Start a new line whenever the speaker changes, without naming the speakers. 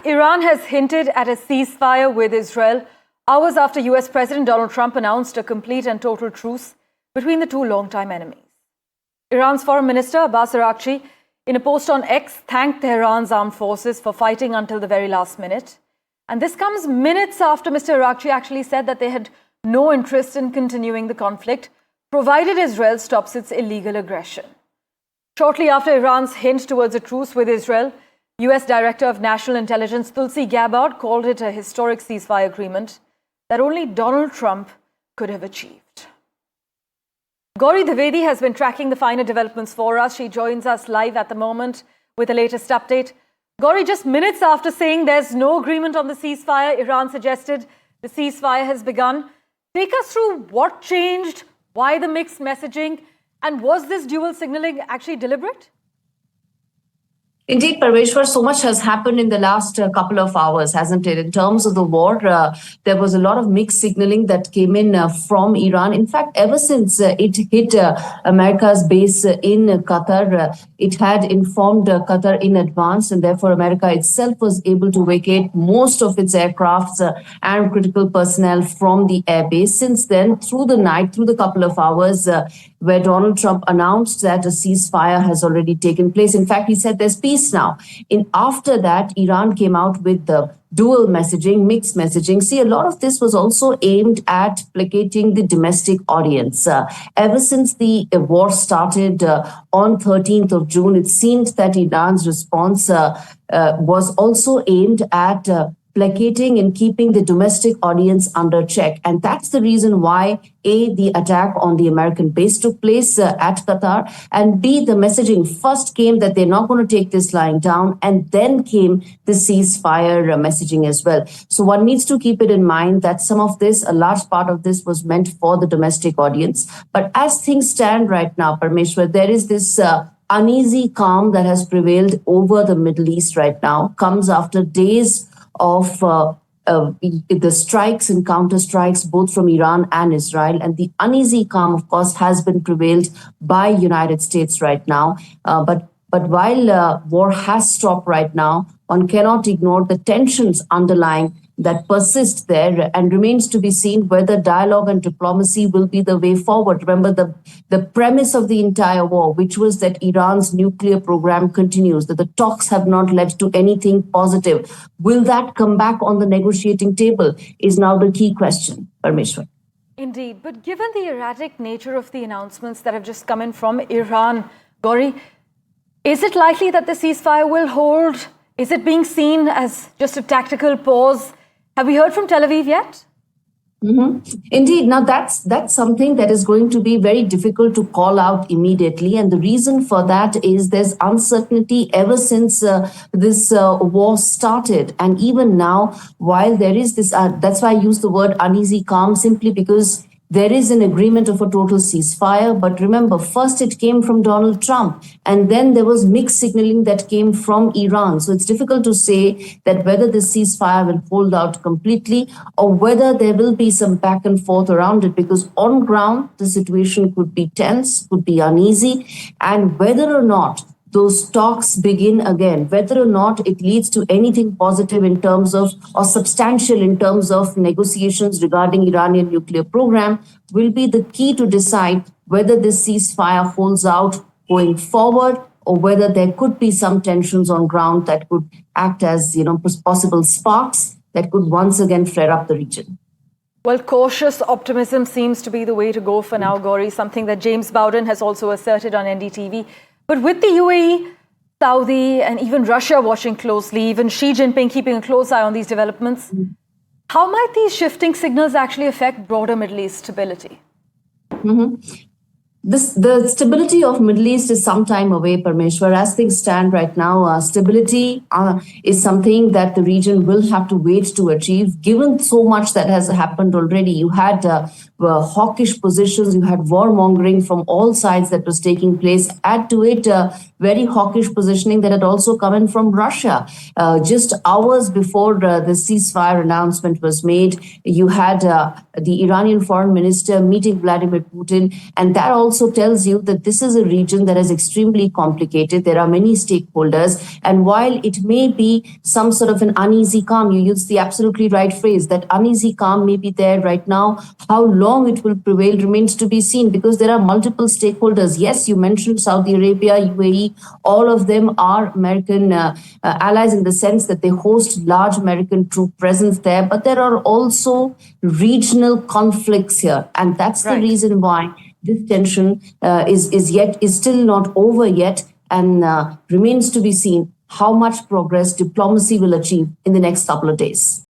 back, Iran has hinted at a ceasefire with Israel hours after US President Donald Trump announced a complete and total truce between the two longtime enemies. Iran's Foreign Minister Abbas Araghchi, in a post on X, thanked Tehran's armed forces for fighting until the very last minute. And this comes minutes after Mr. Araghchi actually said that they had no interest in continuing the conflict, provided Israel stops its illegal aggression. Shortly after Iran's hint towards a truce with Israel, US Director of National Intelligence Tulsi Gabbard called it a historic ceasefire agreement that only Donald Trump could have achieved. Gauri Dwivedi has been tracking the finer developments for us. She joins us live at the moment with the latest update. Gauri, just minutes after saying there's no agreement on the ceasefire, Iran suggested the ceasefire has begun. Take us through what changed, why the mixed messaging, and was this dual signaling actually deliberate?
Indeed, Parmeshwar, so much has happened in the last couple of hours, hasn't it? In terms of the war, there was a lot of mixed signaling that came in from Iran. In fact, ever since it hit America's base in Qatar, it had informed Qatar in advance, and therefore America itself was able to vacate most of its aircrafts and critical personnel from the airbase. Since then, through the night, through the couple of hours, where Donald Trump announced that a ceasefire has already taken place. In fact, he said there's peace now. After that, Iran came out with the dual messaging, mixed messaging. See, a lot of this was also aimed at placating the domestic audience. Ever since the war started on 13th of June, it seemed that Iran's response was also aimed at placating and keeping the domestic audience under check. And that's the reason why, A, the attack on the American base took place at Qatar, and B, the messaging first came that they're not going to take this lying down, and then came the ceasefire messaging as well. So one needs to keep it in mind that some of this, a large part of this was meant for the domestic audience. But as things stand right now, Parmeshwar, there is this uneasy calm that has prevailed over the Middle East right now, comes after days of the strikes and counter-strikes, both from Iran and Israel. And the uneasy calm, of course, has been prevailed by United States right now. But while war has stopped right now, one cannot ignore the tensions underlying that persist there, and remains to be seen whether dialogue and diplomacy will be the way forward. Remember, the premise of the entire war, which was that Iran's nuclear program continues, that the talks have not led to anything positive. Will that come back on the negotiating table is now the key question, Parmeshwar.
Indeed, but given the erratic nature of the announcements that have just come in from Iran, Gauri, is it likely that the ceasefire will hold? Is it being seen as just a tactical pause? Have we heard from Tel Aviv yet?
Indeed. Now, that's something that is going to be very difficult to call out immediately. And the reason for that is there's uncertainty ever since this war started. And even now, while there is this, that's why I use the word uneasy calm, simply because there is an agreement of a total ceasefire. But remember, first it came from Donald Trump, and then there was mixed signaling that came from Iran. So it's difficult to say that whether the ceasefire will hold out completely or whether there will be some back and forth around it, because on ground, the situation could be tense, could be uneasy, and whether or not those talks begin again, whether or not it leads to anything positive in terms of, or substantial in terms of negotiations regarding Iranian nuclear program, will be the key to decide whether this ceasefire holds out going forward, or whether there could be some tensions on ground that could act as, possible sparks that could once again flare up the region.
Well, cautious optimism seems to be the way to go for now, Gauri, something that James Bowden has also asserted on NDTV. But with the UAE, Saudi, and even Russia watching closely, even Xi Jinping keeping a close eye on these developments, how might these shifting signals actually affect broader Middle East stability?
The stability of Middle East is some time away, Parmeshwar. As things stand right now, stability is something that the region will have to wait to achieve, given so much that has happened already. You had hawkish positions, you had warmongering from all sides that was taking place. Add to it very hawkish positioning that had also come in from Russia. Just hours before the ceasefire announcement was made, you had the Iranian foreign minister meeting Vladimir Putin, and that also also tells you that this is a region that is extremely complicated. There are many stakeholders. And while it may be some sort of an uneasy calm, you use the absolutely right phrase, that uneasy calm may be there right now. How long it will prevail remains to be seen, because there are multiple stakeholders. Yes, you mentioned Saudi Arabia, UAE, all of them are American allies in the sense that they host large American troop presence there, but there are also regional conflicts here. And that's the reason why this tension is still not over yet, and remains to be seen how much progress diplomacy will achieve in the next couple of days.